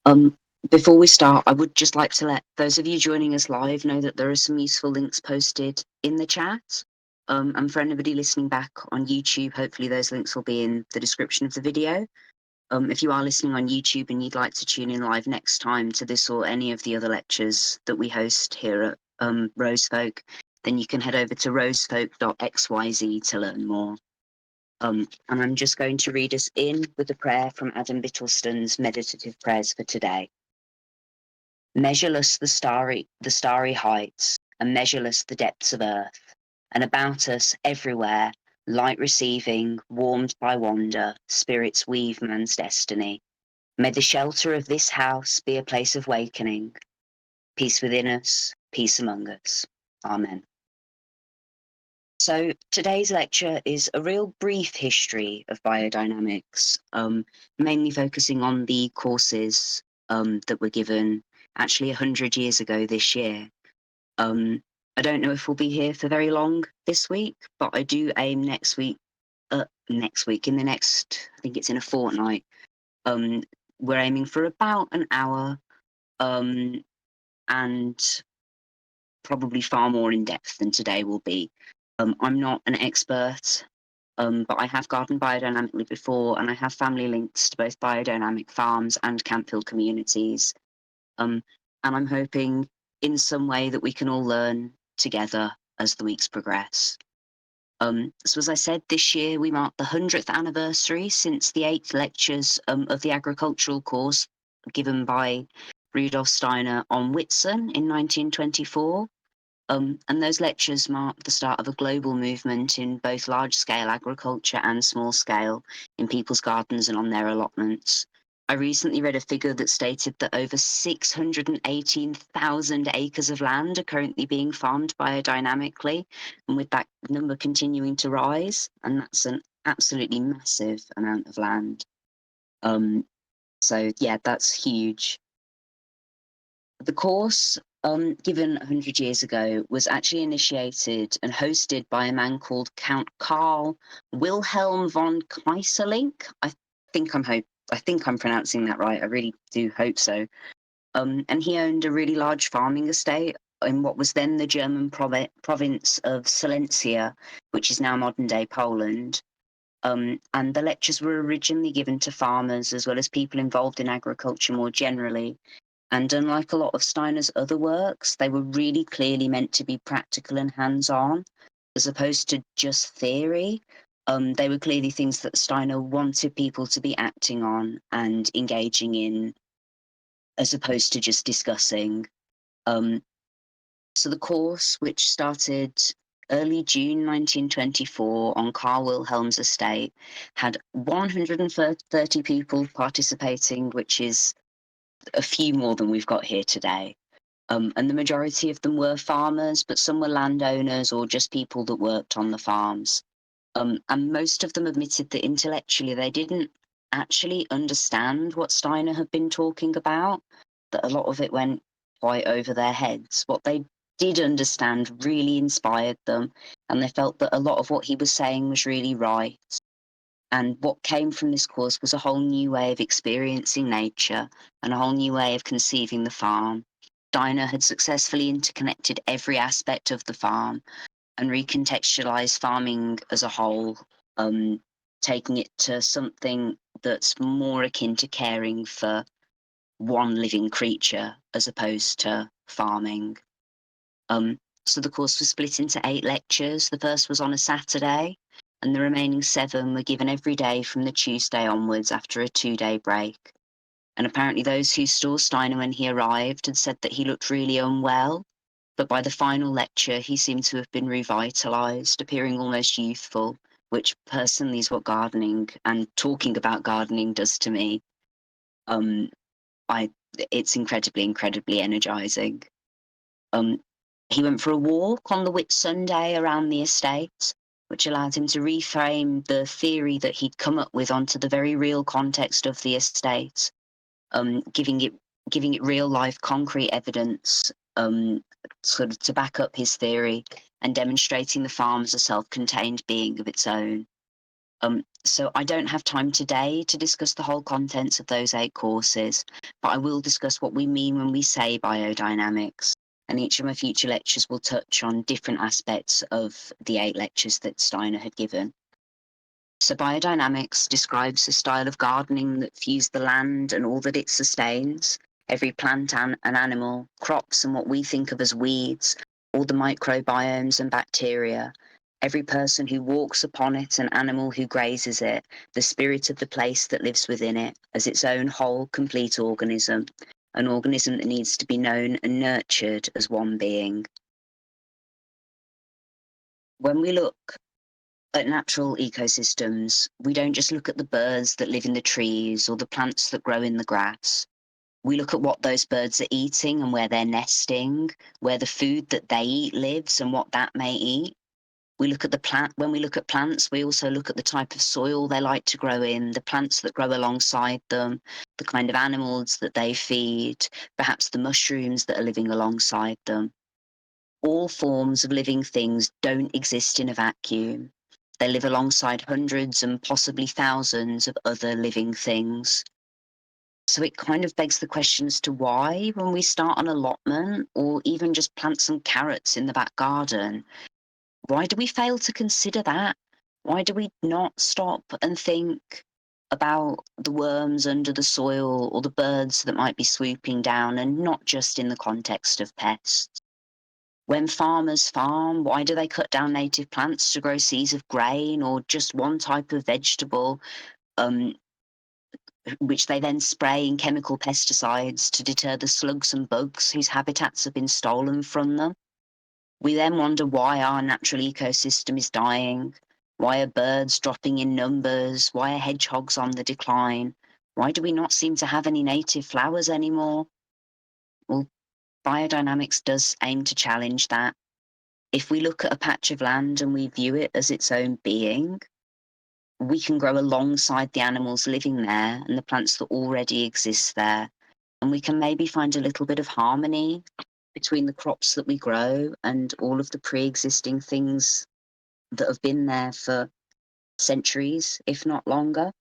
Um, Before we start, I would just like to let those of you joining us live know that there are some useful links posted in the chat. And for anybody listening back on YouTube, hopefully those links will be in the description of the video. If you are listening on YouTube and you'd like to tune in live next time to this or any of the other lectures that we host here at Rosefolk, then you can head over to rosefolk.xyz to learn more. And I'm just going to read us in with a prayer from Adam Bittleston's Meditative Prayers for today. Measureless the starry heights, and measureless the depths of earth, and about us everywhere, light receiving, warmed by wonder, spirits weave man's destiny. May the shelter of this house be a place of wakening, peace within us, peace among us. Amen. So today's lecture is a real brief history of biodynamics, mainly focusing on the courses that were given actually 100 years ago this year. I don't know if we'll be here for very long this week, but I do aim in the next, I think it's in a fortnight, we're aiming for about an hour, and probably far more in depth than today will be. I'm not an expert, but I have gardened biodynamically before, and I have family links to both biodynamic farms and Campfield communities. And I'm hoping in some way that we can all learn together as the weeks progress. So as I said, this year we marked the 100th anniversary since the 8th lectures of the agricultural course given by Rudolf Steiner on Whitsun in 1924. And those lectures marked the start of a global movement in both large-scale agriculture and small-scale in people's gardens and on their allotments. I recently read a figure that stated that over 618,000 acres of land are currently being farmed biodynamically, and with that number continuing to rise, and that's an absolutely massive amount of land. So yeah, that's huge. The course, given 100 years ago, was actually initiated and hosted by a man called Count Karl Wilhelm von Keyserlingk. I think I'm pronouncing that right. I really do hope so. And he owned a really large farming estate in what was then the German province of Silesia, which is now modern-day Poland. And the lectures were originally given to farmers as well as people involved in agriculture more generally. And unlike a lot of Steiner's other works, they were really clearly meant to be practical and hands-on, as opposed to just theory. They were clearly things that Steiner wanted people to be acting on and engaging in, as opposed to just discussing. So the course, which started early June 1924 on Karl Wilhelm's estate, had 130 people participating, which is a few more than we've got here today. And the majority of them were farmers, but some were landowners or just people that worked on the farms. And most of them admitted that intellectually they didn't actually understand what Steiner had been talking about, that a lot of it went quite over their heads. What they did understand really inspired them, and they felt that a lot of what he was saying was really right. And what came from this course was a whole new way of experiencing nature and a whole new way of conceiving the farm. Steiner had successfully interconnected every aspect of the farm and recontextualized farming as a whole, taking it to something that's more akin to caring for one living creature as opposed to farming. So the course was split into 8 lectures. The first was on a Saturday, and the remaining 7 were given every day from the Tuesday onwards after a 2-day break. And apparently those who saw Steiner when he arrived had said that he looked really unwell, but by the final lecture he seemed to have been revitalised, appearing almost youthful, which personally is what gardening and talking about gardening does to me. It's incredibly energising. He went for a walk on the Whitsunday around the estate, which allowed him to reframe the theory that he'd come up with onto the very real context of the estate, giving it real life concrete evidence, sort of to back up his theory and demonstrating the farm as a self-contained being of its own. So I don't have time today to discuss the whole contents of those 8 courses, but I will discuss what we mean when we say biodynamics. And each of my future lectures will touch on different aspects of the 8 lectures that Steiner had given. So biodynamics describes a style of gardening that views the land and all that it sustains, every plant and animal, crops and what we think of as weeds, all the microbiomes and bacteria, every person who walks upon it, an animal who grazes it, the spirit of the place that lives within it, as its own whole, complete organism, an organism that needs to be known and nurtured as one being. When we look at natural ecosystems, we don't just look at the birds that live in the trees or the plants that grow in the grass. We look at what those birds are eating and where they're nesting, where the food that they eat lives and what that may eat. We look at the plant. When we look at plants, we also look at the type of soil they like to grow in, the plants that grow alongside them, the kind of animals that they feed, perhaps the mushrooms that are living alongside them. All forms of living things don't exist in a vacuum. They live alongside hundreds and possibly thousands of other living things. So it kind of begs the question as to why, when we start an allotment or even just plant some carrots in the back garden, why do we fail to consider that? Why do we not stop and think about the worms under the soil or the birds that might be swooping down, and not just in the context of pests? When farmers farm, why do they cut down native plants to grow seeds of grain or just one type of vegetable, um, which they then spray in chemical pesticides to deter the slugs and bugs whose habitats have been stolen from them? We then wonder why our natural ecosystem is dying. Why are birds dropping in numbers? Why are hedgehogs on the decline? Why do we not seem to have any native flowers anymore? Well, biodynamics does aim to challenge that. If we look at a patch of land and we view it as its own being, we can grow alongside the animals living there and the plants that already exist there. And we can maybe find a little bit of harmony between the crops that we grow and all of the pre-existing things that have been there for centuries, if not longer.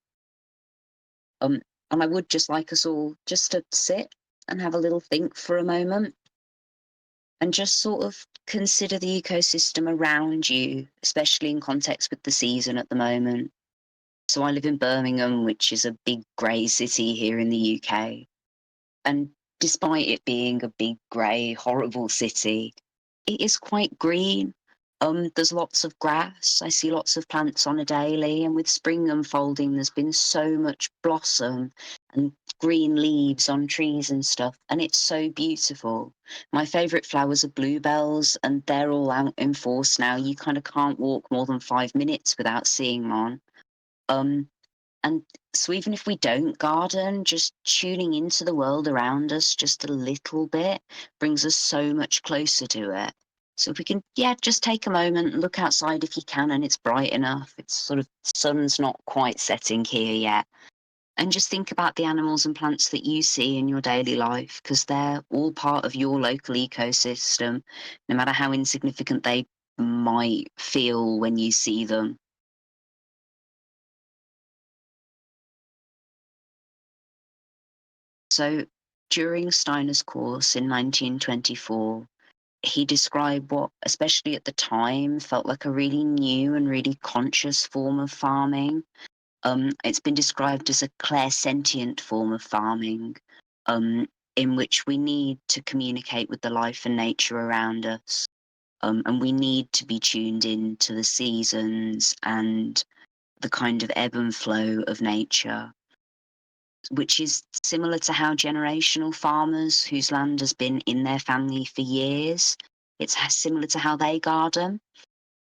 Um, and I would just like us all just to sit and have a little think for a moment and just sort of consider the ecosystem around you, especially in context with the season at the moment. So I live in Birmingham, which is a big grey city here in the UK. And despite it being a big, grey, horrible city, it is quite green. There's lots of grass. I see lots of plants on a daily, and with spring unfolding, there's been so much blossom and green leaves on trees and stuff, and it's so beautiful. My favourite flowers are bluebells, and they're all out in force now. You kind of can't walk more than 5 minutes without seeing one. Um, and so even if we don't garden, just tuning into the world around us just a little bit brings us so much closer to it. So if we can, yeah, just take a moment and look outside if you can and it's bright enough. It's sort of, sun's not quite setting here yet. And just think about the animals and plants that you see in your daily life, because they're all part of your local ecosystem, no matter how insignificant they might feel when you see them. So during Steiner's course in 1924, he described what, especially at the time, felt like a really new and really conscious form of farming. It's been described as a clairsentient form of farming, um, in which we need to communicate with the life and nature around us. And we need to be tuned in to the seasons and the kind of ebb and flow of nature, which is similar to how generational farmers whose land has been in their family for years, it's similar to how they garden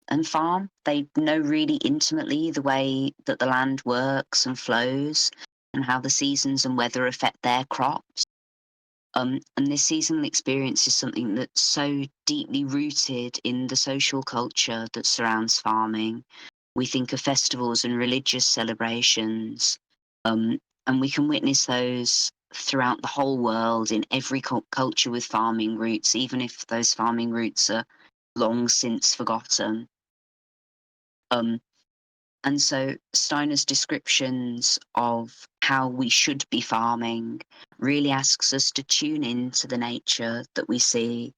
and farm. They know really intimately the way that the land works and flows and how the seasons and weather affect their crops. And this seasonal experience is something that's so deeply rooted in the social culture that surrounds farming. We think of festivals and religious celebrations, and we can witness those throughout the whole world in every culture with farming roots, even if those farming roots are long since forgotten. Um, And so Steiner's descriptions of how we should be farming really asks us to tune into the nature that we see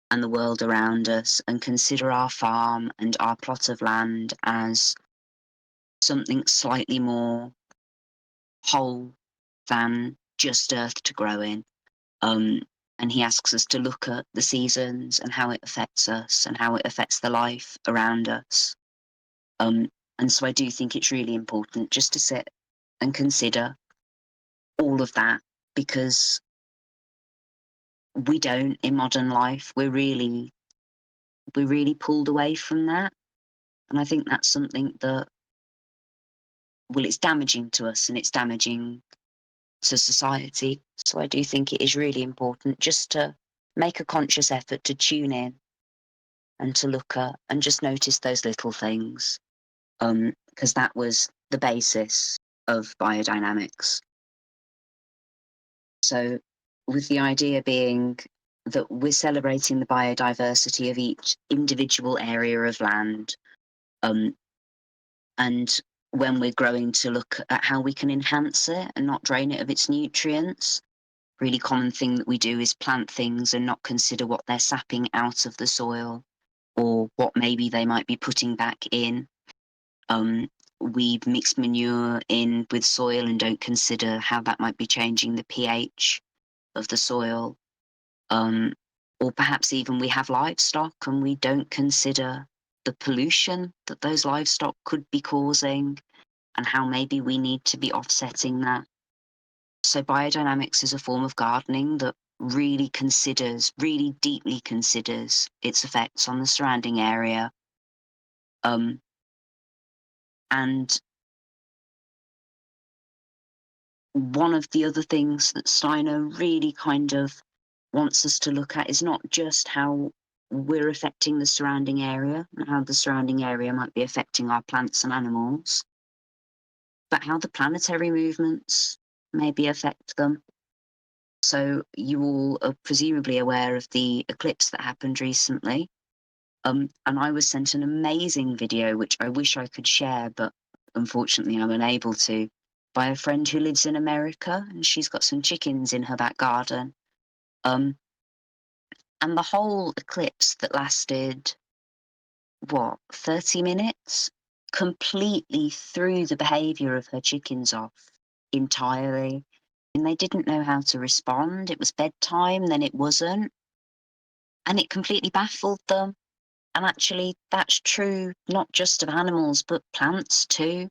and the world around us, and consider our farm and our plot of land as something slightly more whole than just earth to grow in. And he asks us to look at the seasons and how it affects us and how it affects the life around us. And so I do think it's really important just to sit and consider all of that, because we don't in modern life. We're really pulled away from that. And I think that's something that, well, it's damaging to us and it's damaging to society. So I do think it is really important just to make a conscious effort to tune in and to look at and just notice those little things. Because that was the basis of biodynamics. So, with the idea being that we're celebrating the biodiversity of each individual area of land, and when we're growing, to look at how we can enhance it and not drain it of its nutrients. Really common thing that we do is plant things and not consider what they're sapping out of the soil or what maybe they might be putting back in. We mix manure in with soil and don't consider how that might be changing the pH of the soil. Or perhaps even we have livestock and we don't consider the pollution that those livestock could be causing and how maybe we need to be offsetting that. So biodynamics is a form of gardening that really deeply considers its effects on the surrounding area. And one of the other things that Steiner really kind of wants us to look at is not just how we're affecting the surrounding area and how the surrounding area might be affecting our plants and animals, but how the planetary movements maybe affect them. So you all are presumably aware of the eclipse that happened recently. And I was sent an amazing video, which I wish I could share, but unfortunately I'm unable to, by a friend who lives in America, and she's got some chickens in her back garden. And the whole eclipse that lasted, 30 minutes, completely threw the behaviour of her chickens off entirely. And they didn't know how to respond. It was bedtime, then it wasn't. And it completely baffled them. And actually, that's true not just of animals, but plants too.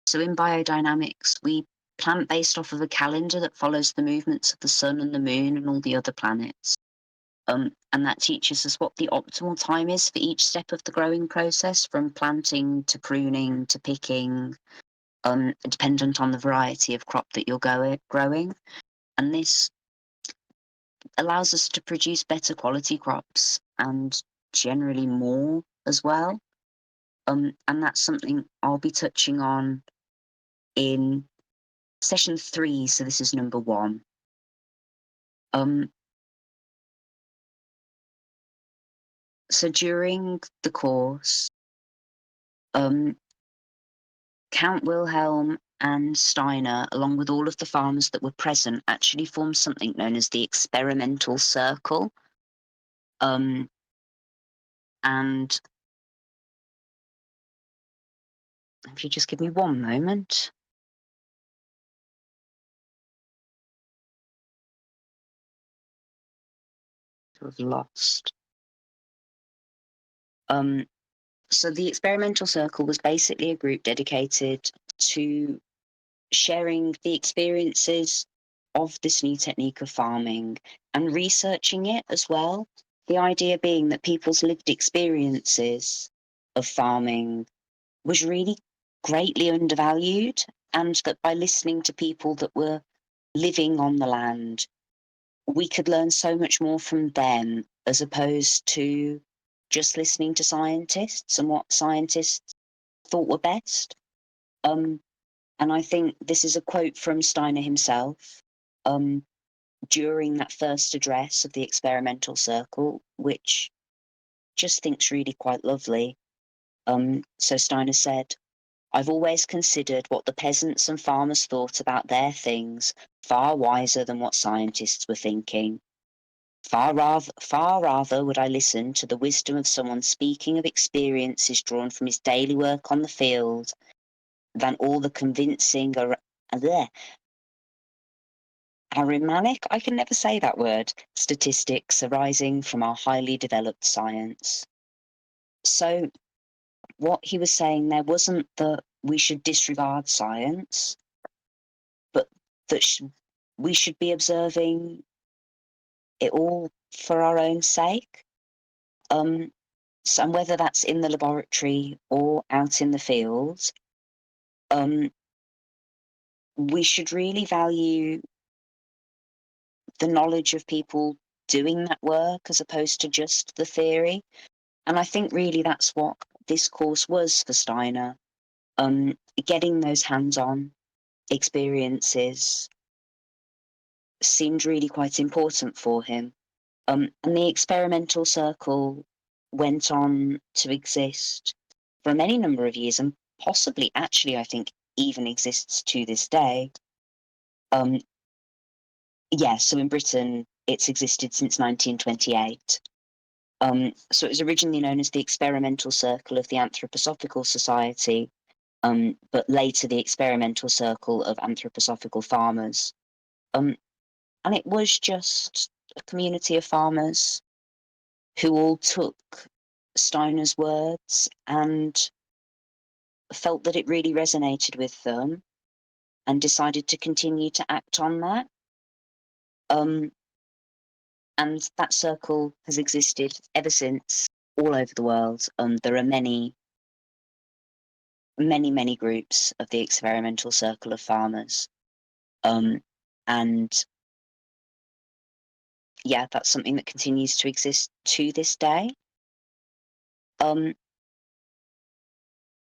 So in biodynamics, we plant based off of a calendar that follows the movements of the sun and the moon and all the other planets. And that teaches us what the optimal time is for each step of the growing process, from planting to pruning to picking, dependent on the variety of crop that you're growing. And this allows us to produce better quality crops and generally more as well. And that's something I'll be touching on in session 3. So this is number 1. So during the course, Count Wilhelm and Steiner, along with all of the farmers that were present, actually formed something known as the experimental circle. And if you just give me one moment. I've lost. So the experimental circle was basically a group dedicated to sharing the experiences of this new technique of farming and researching it as well. The idea being that people's lived experiences of farming was really greatly undervalued, and that by listening to people that were living on the land, we could learn so much more from them as opposed to just listening to scientists and what scientists thought were best. And I think this is a quote from Steiner himself during that first address of the experimental circle, which just think's really quite lovely. So Steiner said, I've always considered what the peasants and farmers thought about their things far wiser than what scientists were thinking. Far rather would I listen to the wisdom of someone speaking of experiences drawn from his daily work on the field than all the convincing Arimanic, I can never say that word, statistics arising from our highly developed science. So what he was saying there wasn't that we should disregard science, but that we should be observing it all for our own sake. So, and whether that's in the laboratory or out in the field, we should really value the knowledge of people doing that work as opposed to just the theory. And I think really that's what this course was for Steiner. Getting those hands-on experiences seemed really quite important for him. And the experimental circle went on to exist for many number of years, and possibly actually I think even exists to this day. So in Britain it's existed since 1928. So it was originally known as the Experimental Circle of the Anthroposophical Society, but later the Experimental Circle of Anthroposophical Farmers. And it was just a community of farmers who all took Steiner's words and felt that it really resonated with them and decided to continue to act on that. And that circle has existed ever since all over the world. There are many groups of the Experimental Circle of Farmers. And yeah, that's something that continues to exist to this day.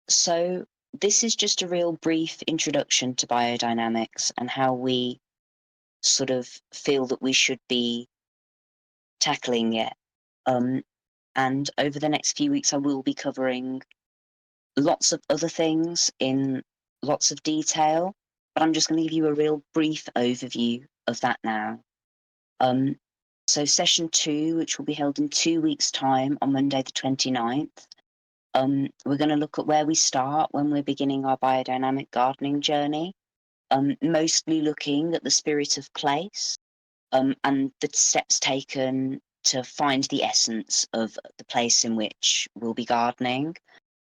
So this is just a real brief introduction to biodynamics and how we sort of feel that we should be tackling it. And over the next few weeks, I will be covering lots of other things in lots of detail, but I'm just going to give you a real brief overview of that now. So session 2, which will be held in 2 weeks' time on Monday the 29th, we're going to look at where we start when we're beginning our biodynamic gardening journey, mostly looking at the spirit of place, and the steps taken to find the essence of the place in which we'll be gardening.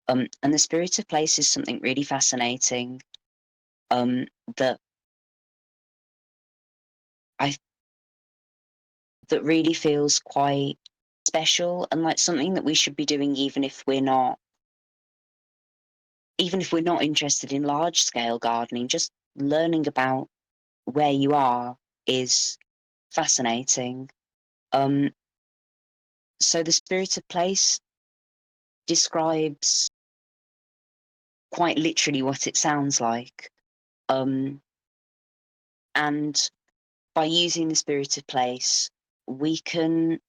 And the spirit of place is something really fascinating, that really feels quite special and like something that we should be doing even if we're not interested in large scale gardening. Just learning about where you are is fascinating. So the spirit of place describes quite literally what it sounds like. And by using the spirit of place, we can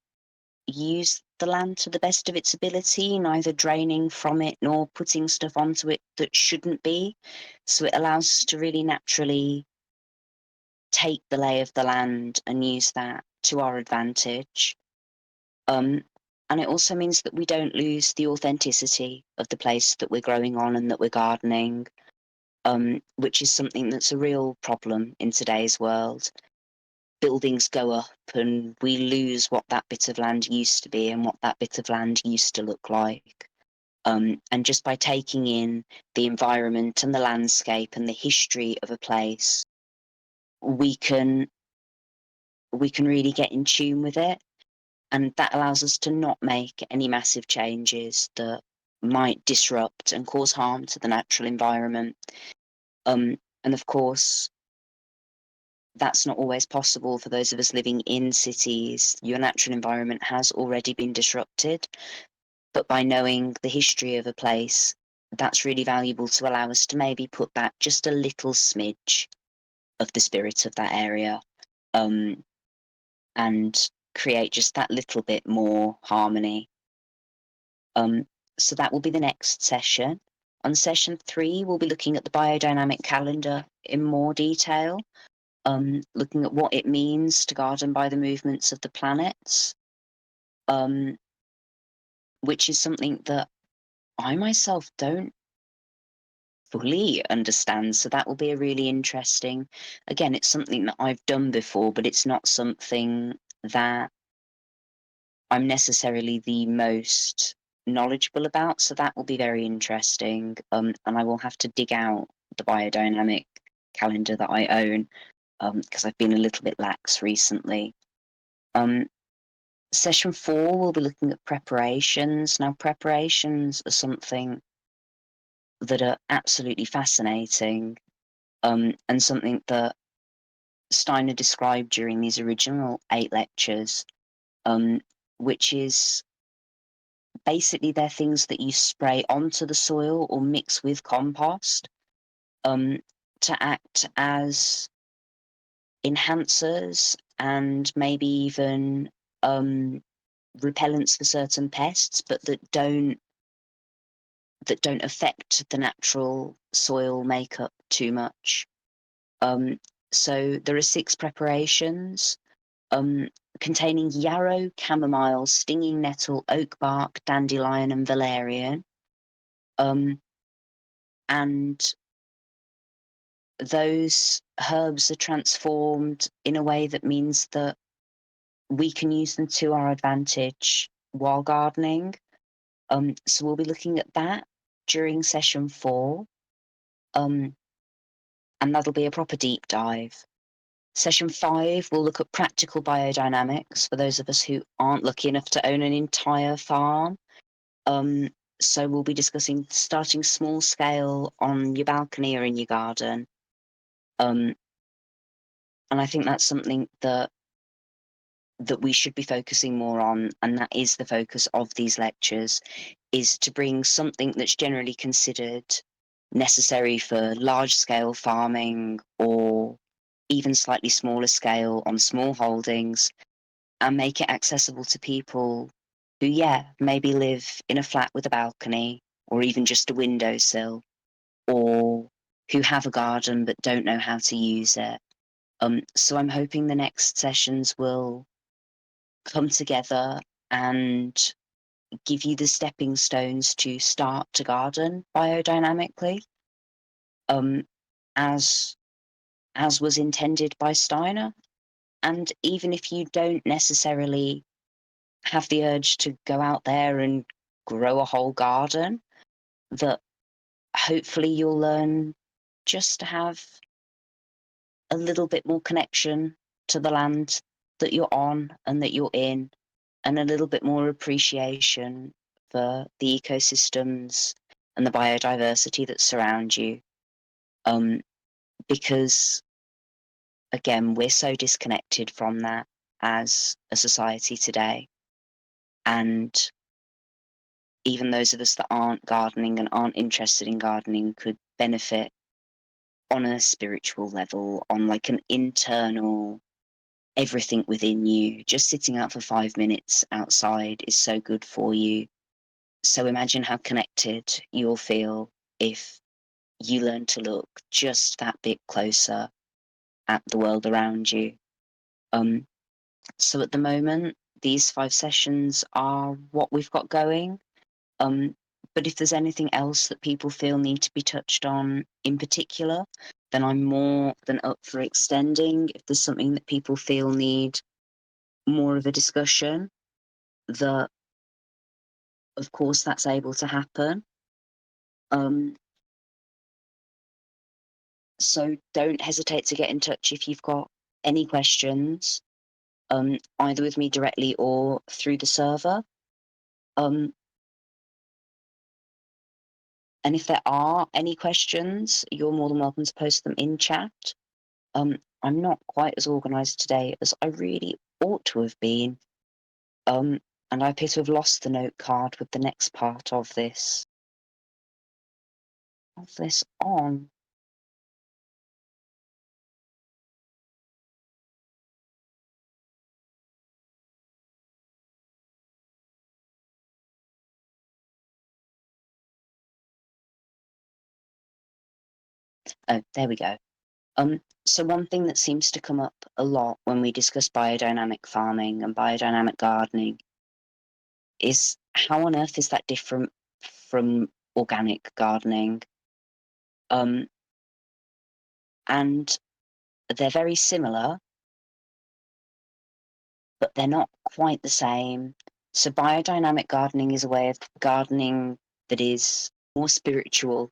use the land to the best of its ability, neither draining from it nor putting stuff onto it that shouldn't be. So it allows us to really naturally take the lay of the land and use that to our advantage. And it also means that we don't lose the authenticity of the place that we're growing on and that we're gardening, which is something that's a real problem in today's world. Buildings go up and we lose what that bit of land used to be and what that bit of land used to look like. And just by taking in the environment and the landscape and the history of a place, we can really get in tune with it. And that allows us to not make any massive changes that might disrupt and cause harm to the natural environment. And of course, that's not always possible for those of us living in cities. Your natural environment has already been disrupted. But by knowing the history of a place, that's really valuable to allow us to maybe put back just a little smidge of the spirit of that area, and create just that little bit more harmony. So that will be the next session On session 3, we'll be looking at the biodynamic calendar in more detail, looking at what it means to garden by the movements of the planets, which is something that I myself don't fully understand. So that will be a really interesting. Again, it's something that I've done before, but it's not something that I'm necessarily the most knowledgeable about. So that will be very interesting. And I will have to dig out the biodynamic calendar that I own because I've been a little bit lax recently. Session 4, we'll be looking at preparations. Now, preparations are something that are absolutely fascinating, and something that Steiner described during these original 8 lectures, which is basically they're things that you spray onto the soil or mix with compost to act as enhancers and maybe even repellents for certain pests, but that don't affect the natural soil makeup too much. So there are 6 preparations containing yarrow, chamomile, stinging nettle, oak bark, dandelion, and valerian. And those herbs are transformed in a way that means that we can use them to our advantage while gardening. So we'll be looking at that during session 4. And that'll be a proper deep dive. Session 5, we'll look at practical biodynamics for those of us who aren't lucky enough to own an entire farm. So we'll be discussing starting small scale on your balcony or in your garden. And I think that's something that we should be focusing more on, and that is the focus of these lectures, is to bring something that's generally considered necessary for large scale farming or even slightly smaller scale on small holdings, and make it accessible to people who, maybe live in a flat with a balcony or even just a windowsill, or who have a garden but don't know how to use it. So I'm hoping the next sessions will come together and give you the stepping stones to start to garden biodynamically, as was intended by Steiner. And even if you don't necessarily have the urge to go out there and grow a whole garden, that hopefully you'll learn just to have a little bit more connection to the land that you're on and that you're in, and a little bit more appreciation for the ecosystems and the biodiversity that surround you. Because, again, we're so disconnected from that as a society today. And even those of us that aren't gardening and aren't interested in gardening could benefit on a spiritual level, on like an internal everything within you. Just sitting out for 5 minutes outside is so good for you. So imagine how connected you'll feel if you learn to look just that bit closer at the world around you. So at the moment, these 5 sessions are what we've got going. But if there's anything else that people feel need to be touched on in particular, then I'm more than up for extending. If there's something that people feel need more of a discussion, that of course that's able to happen. So don't hesitate to get in touch if you've got any questions, either with me directly or through the server. And if there are any questions, you're more than welcome to post them in chat. I'm not quite as organised today as I really ought to have been. And I appear to have lost the note card with the next part of this on. Oh, there we go. So one thing that seems to come up a lot when we discuss biodynamic farming and biodynamic gardening is how on earth is that different from organic gardening? And they're very similar, but they're not quite the same. So biodynamic gardening is a way of gardening that is more spiritual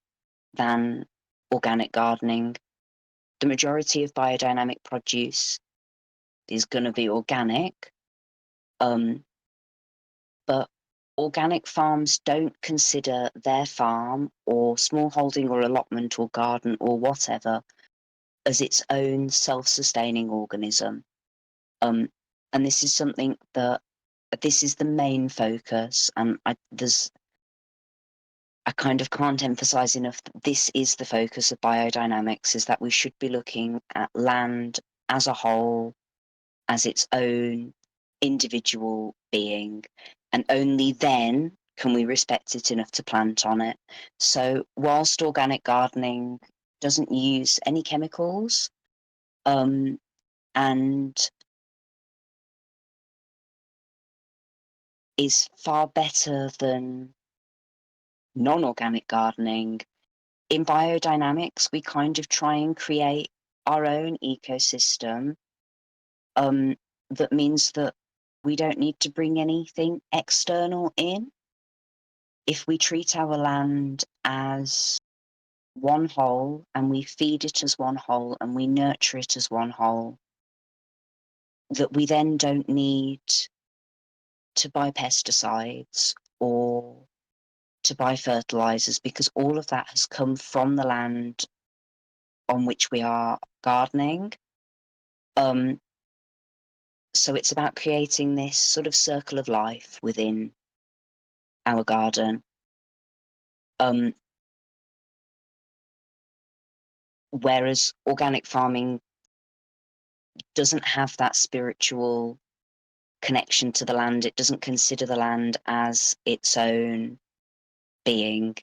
than organic gardening. The majority of biodynamic produce is going to be organic, but organic farms don't consider their farm or small holding or allotment or garden or whatever as its own self-sustaining organism. And this is something that this is the main focus, and I kind of can't emphasize enough that this is the focus of biodynamics, is that we should be looking at land as a whole, as its own individual being, and only then can we respect it enough to plant on it. So whilst organic gardening doesn't use any chemicals, and is far better than non-organic gardening, in biodynamics we kind of try and create our own ecosystem, that means that we don't need to bring anything external in. If we treat our land as one whole and we feed it as one whole and we nurture it as one whole, that we then don't need to buy pesticides or to buy fertilizers, because all of that has come from the land on which we are gardening. So it's about creating this sort of circle of life within our garden. Whereas organic farming doesn't have that spiritual connection to the land. It doesn't consider the land as its own being.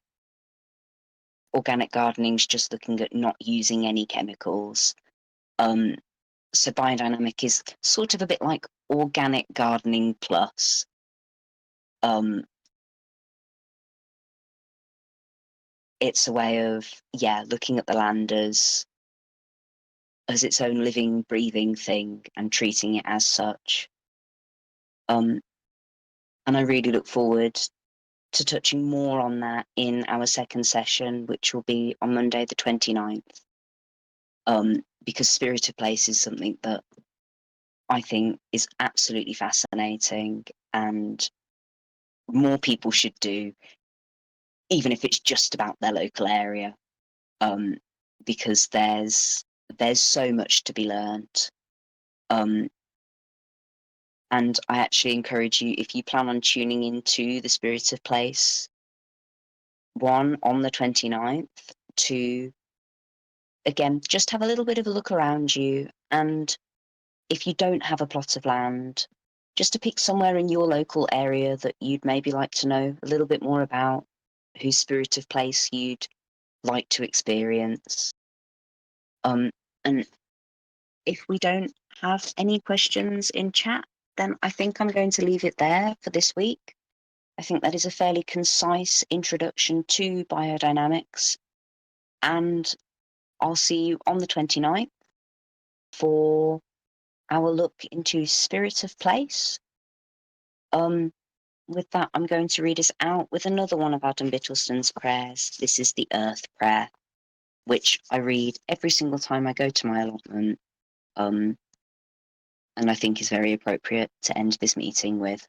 Organic gardening is just looking at not using any chemicals. So biodynamic is sort of a bit like organic gardening plus. It's a way of, looking at the land as its own living, breathing thing and treating it as such. And I really look forward to touching more on that in our second session, which will be on Monday the 29th. Because Spirit of Place is something that I think is absolutely fascinating and more people should do, even if it's just about their local area, because there's so much to be learnt. And I actually encourage you, if you plan on tuning into the Spirit of Place, one, on the 29th, to, again, just have a little bit of a look around you. And if you don't have a plot of land, just to pick somewhere in your local area that you'd maybe like to know a little bit more about, whose Spirit of Place you'd like to experience. And if we don't have any questions in chat, then I think I'm going to leave it there for this week. I think that is a fairly concise introduction to biodynamics, and I'll see you on the 29th for our look into Spirit of Place. With that, I'm going to read us out with another one of Adam Bittlestone's prayers. This is the Earth Prayer, which I read every single time I go to my allotment, and I think is very appropriate to end this meeting with.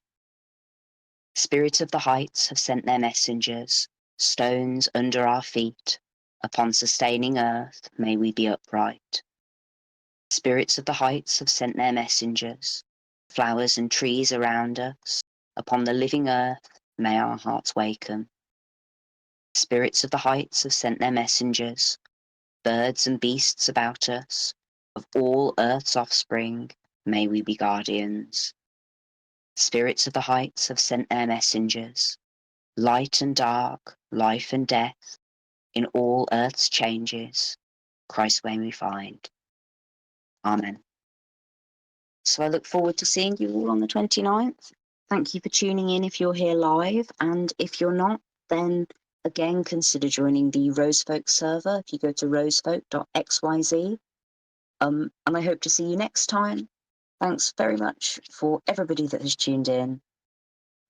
Spirit of the heights have sent their messengers, stones under our feet. Upon sustaining earth, may we be upright. Spirits of the heights have sent their messengers, flowers and trees around us. Upon the living earth, may our hearts waken. Spirits of the heights have sent their messengers, birds and beasts about us. Of all earth's offspring, may we be guardians. Spirits of the heights have sent their messengers, light and dark, life and death, in all earth's changes. Christ may we find. Amen. So I look forward to seeing you all on the 29th. Thank you for tuning in if you're here live, and if you're not, then again consider joining the Rosefolk server if you go to rosefolk.xyz. And I hope to see you next time. Thanks very much for everybody that has tuned in,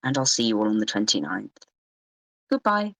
and I'll see you all on the 29th. Goodbye.